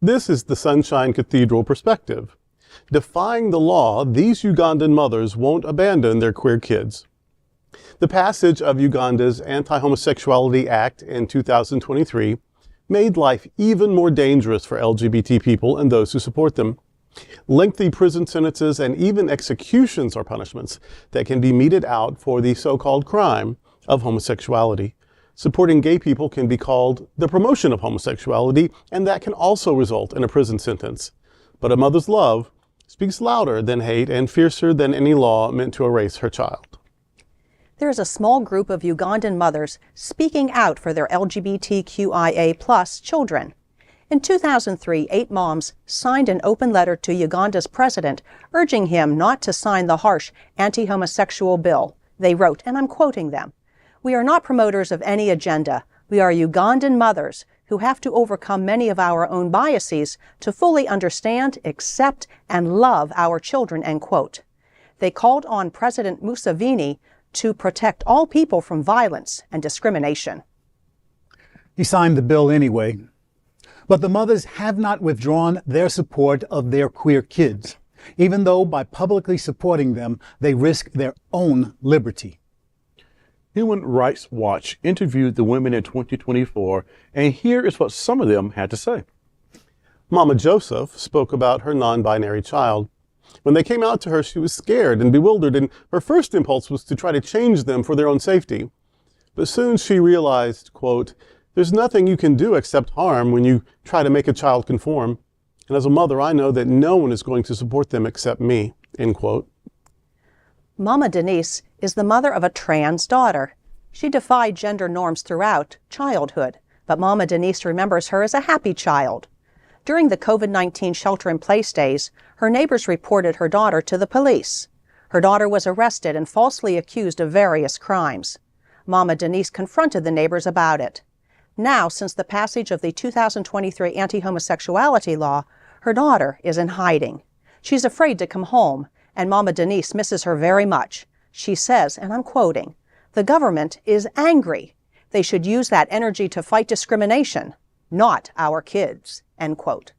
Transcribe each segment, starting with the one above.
This is the Sunshine Cathedral perspective. Defying the law, these Ugandan mothers won't abandon their queer kids. The passage of Uganda's Anti-Homosexuality Act in 2023 made life even more dangerous for LGBT people and those who support them. Lengthy prison sentences and even executions are punishments that can be meted out for the so-called crime of homosexuality. Supporting gay people can be called the promotion of homosexuality, and that can also result in a prison sentence. But a mother's love speaks louder than hate and fiercer than any law meant to erase her child. There is a small group of Ugandan mothers speaking out for their LGBTQIA+ children. In 2003, 8 moms signed an open letter to Uganda's president urging him not to sign the harsh anti-homosexual bill. They wrote, and I'm quoting them, "We are not promoters of any agenda. We are Ugandan mothers who have to overcome many of our own biases to fully understand, accept, and love our children," end quote. They called on President Museveni to protect all people from violence and discrimination. He signed the bill anyway. But the mothers have not withdrawn their support of their queer kids, even though by publicly supporting them, they risk their own liberty. Human Rights Watch interviewed the women in 2024, and here is what some of them had to say. Mama Joseph spoke about her non-binary child. When they came out to her, she was scared and bewildered, and her first impulse was to try to change them for their own safety. But soon she realized, quote, "There's nothing you can do except harm when you try to make a child conform. And as a mother, I know that no one is going to support them except me," end quote. Mama Denise is the mother of a trans daughter. She defied gender norms throughout childhood, but Mama Denise remembers her as a happy child. During the COVID-19 shelter-in-place days, her neighbors reported her daughter to the police. Her daughter was arrested and falsely accused of various crimes. Mama Denise confronted the neighbors about it. Now, since the passage of the 2023 anti-homosexuality law, her daughter is in hiding. She's afraid to come home, and Mama Denise misses her very much. She says, and I'm quoting, "The government is angry. They should use that energy to fight discrimination, not our kids," end quote.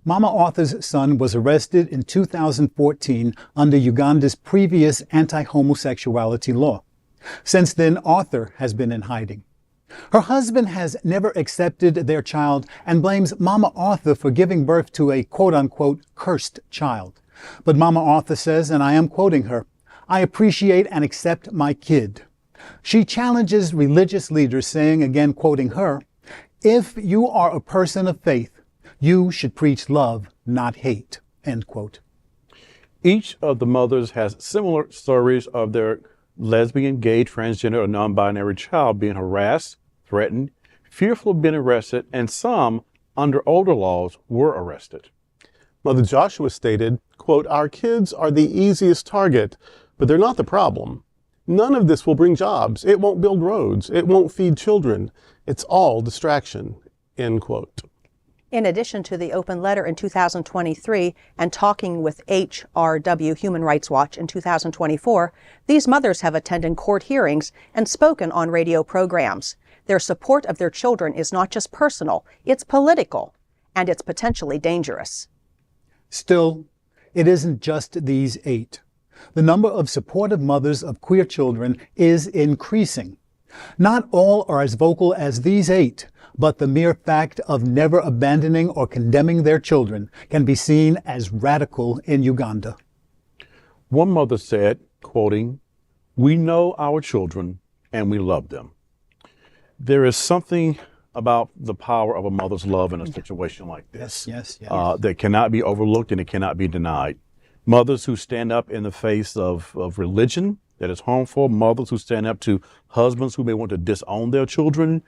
Mama Arthur's son was arrested in 2014 under Uganda's previous anti-homosexuality law. Since then, Arthur has been in hiding. Her husband has never accepted their child and blames Mama Arthur for giving birth to a quote-unquote cursed child. But Mama Arthur says, and I am quoting her, "I appreciate and accept my kid." She challenges religious leaders, saying, again quoting her, "If you are a person of faith, you should preach love, not hate," end quote. Each of the mothers has similar stories of their lesbian, gay, transgender, or non-binary child being harassed, threatened, fearful of being arrested, and some, under older laws, were arrested. Mother Joshua stated, quote, "Our kids are the easiest target, but they're not the problem. None of this will bring jobs. It won't build roads. It won't feed children. It's all distraction," end quote. In addition to the open letter in 2023 and talking with HRW Human Rights Watch in 2024, these mothers have attended court hearings and spoken on radio programs. Their support of their children is not just personal, it's political, and it's potentially dangerous. Still, it isn't just these 8. The number of supportive mothers of queer children is increasing. Not all are as vocal as these 8, but the mere fact of never abandoning or condemning their children can be seen as radical in Uganda. One mother said, quoting, "We know our children and we love them." There is something about the power of a mother's love in a situation like this Yes. that cannot be overlooked and it cannot be denied. Mothers who stand up in the face of religion that is harmful, mothers who stand up to husbands who may want to disown their children,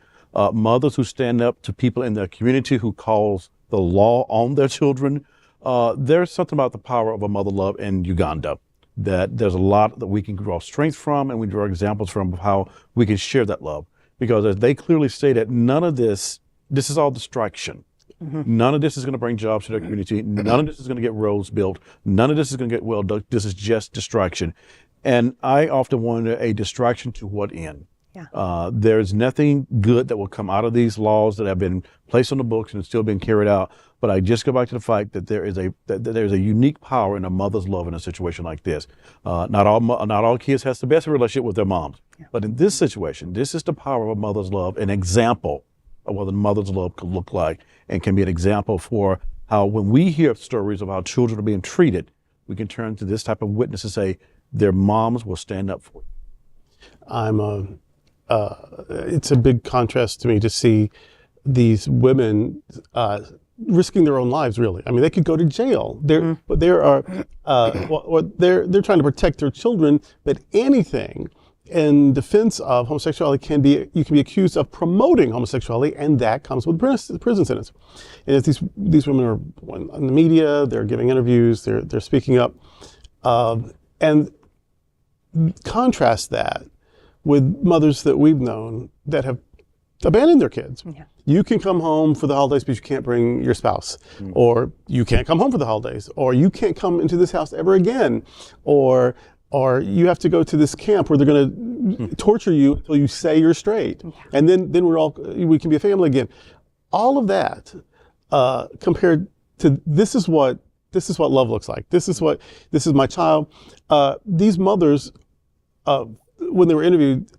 mothers who stand up to people in their community who calls the law on their children. There's something about the power of a mother love in Uganda that there's a lot that we can draw strength from, and we draw examples from how we can share that love. Because as they clearly stated, none of this is all distraction. Mm-hmm. None of this is going to bring jobs to their community. None of this is going to get roads built. None of this is going to get well done. This is just distraction. And I often wonder, a distraction to what end? There's nothing good that will come out of these laws that have been placed on the books and still being carried out. But I just go back to the fact that there's a unique power in a mother's love in a situation like this. Not all kids has the best relationship with their moms, but in this situation, this is the power of a mother's love, an example of what a mother's love could look like, and can be an example for how, when we hear stories of how children are being treated, we can turn to this type of witness and say their moms will stand up for you. It's a big contrast to me to see these women risking their own lives. Really, I mean, they could go to jail. They're trying to protect their children, but anything in defense of homosexuality you can be accused of promoting homosexuality, and that comes with prison sentence. And if these women are in the media, they're giving interviews, they're speaking up, and contrast that with mothers that we've known that have abandoned their kids. Yeah. You can come home for the holidays, but you can't bring your spouse, or you can't come home for the holidays, or you can't come into this house ever again, or you have to go to this camp where they're going to torture you until you say you're straight, and then we can be a family again. All of that compared to this is what love looks like. This is my child. These mothers, when they were interviewed,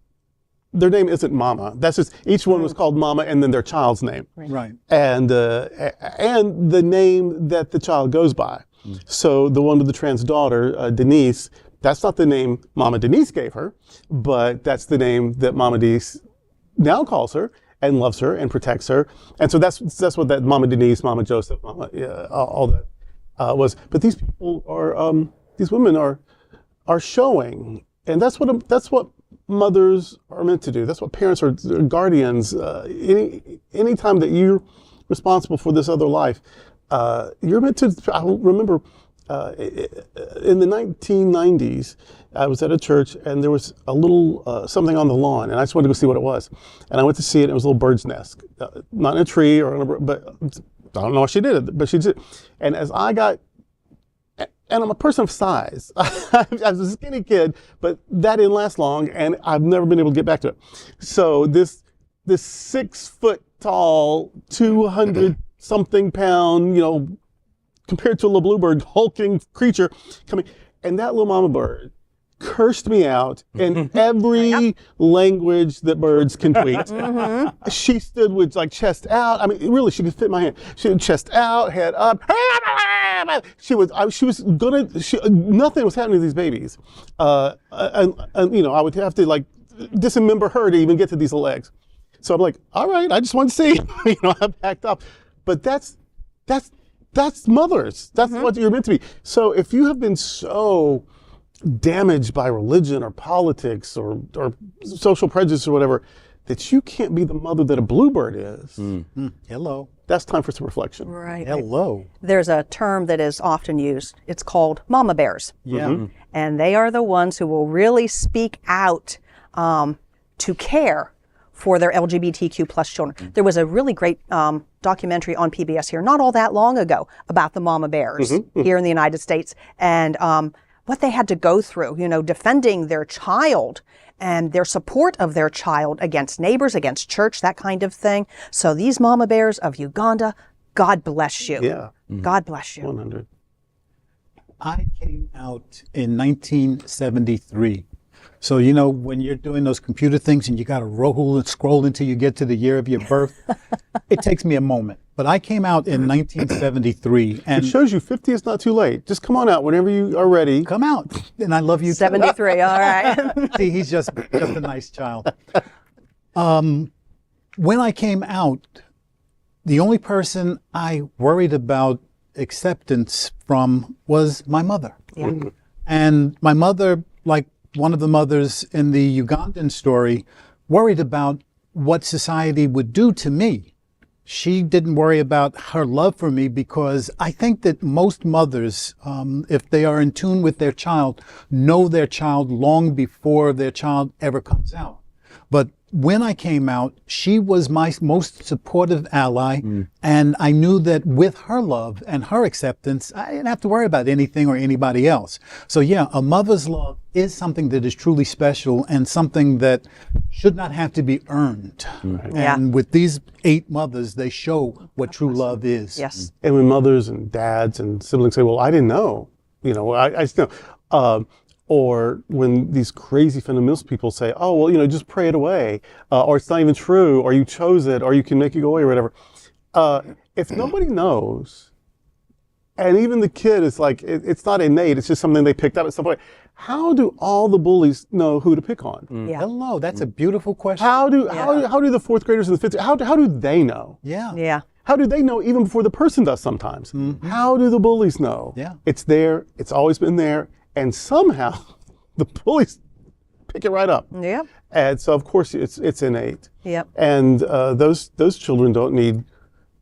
their name isn't Mama. That's just, each one was called Mama and then their child's name. Right. And the name that the child goes by. So the one with the trans daughter, Denise, that's not the name Mama Denise gave her, but that's the name that Mama Denise now calls her and loves her and protects her. And so that's what that Mama Denise, Mama Joseph, all that was. But these people these women are showing, and that's what mothers are meant to do. That's what parents are, guardians. Any time that you're responsible for this other life, you're meant to. I remember in the 1990s, I was at a church and there was a little something on the lawn, and I just wanted to go see what it was. And I went to see it. And it was a little bird's nest, not in a tree but I don't know why she did it, but she did. And as I got. And I'm a person of size. I was a skinny kid, but that didn't last long, and I've never been able to get back to it. So this 6 foot tall, 200-something pound, compared to a little bluebird, hulking creature coming, and that little mama bird cursed me out in every language that birds can tweet. She stood with chest out. I mean, really, she could fit my hand. She had chest out, head up. Nothing was happening to these babies. And I would have to dismember her to even get to these legs. So I'm like, all right, I just wanted to see, I backed up. But that's mothers. That's what you're meant to be. So if you have been so damaged by religion or politics or social prejudice or whatever, that you can't be the mother that a bluebird is. Hello. That's time for some reflection. Right. Hello. There's a term that is often used. It's called mama bears. Yeah. And they are the ones who will really speak out to care for their LGBTQ plus children. There was a really great documentary on PBS here not all that long ago about the mama bears here in the United States, and what they had to go through, defending their child and their support of their child against neighbors, against church, that kind of thing. So these mama bears of Uganda, God bless you. Yeah. God bless you. 100. I came out in 1973. So, when you're doing those computer things and you got to roll and scroll until you get to the year of your birth, it takes me a moment. But I came out in 1973. And it shows you 50 is not too late. Just come on out whenever you are ready. Come out. And I love you. 73, all right. See, he's just a nice child. When I came out, the only person I worried about acceptance from was my mother. Yeah. And my mother, like one of the mothers in the Ugandan story, worried about what society would do to me. She didn't worry about her love for me because I think that most mothers, if they are in tune with their child, know their child long before their child ever comes out. But when I came out, she was my most supportive ally. And I knew that with her love and her acceptance, I didn't have to worry about anything or anybody else. So yeah, a mother's love is something that is truly special and something that should not have to be earned. Yeah. And with these 8 mothers, they show what true love is. Yes. And when mothers and dads and siblings say, well, I didn't know, I just know. Or when these crazy fundamentalist people say, oh, well, just pray it away, or it's not even true, or you chose it, or you can make it go away, or whatever. If nobody knows, and even the kid is like, it's not innate, it's just something they picked up at some point, how do all the bullies know who to pick on? Yeah. Hello, that's a beautiful question. How do the 4th graders and the 5th, how do they know? Yeah. Yeah. How do they know even before the person does sometimes? How do the bullies know? Yeah. It's there, it's always been there, and somehow the bullies pick it right up. Yep. And so of course it's innate. Yep. And those children don't need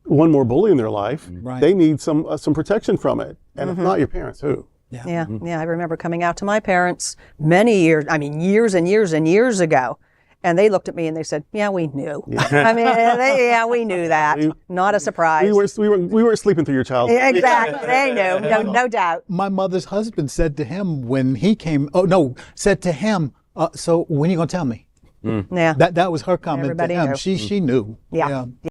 one more bully in their life. Right. They need some protection from it. And if not your parents, who? Yeah. Yeah. I remember coming out to my parents years and years and years ago. And they looked at me and they said, yeah, we knew. Yeah. We knew that. Not a surprise. We weren't sleeping through your childhood. Exactly. They knew. No doubt. My mother's husband said to him when he came, said to him, so when are you going to tell me? Yeah. That was her comment Everybody to him. knew. She knew. Yeah.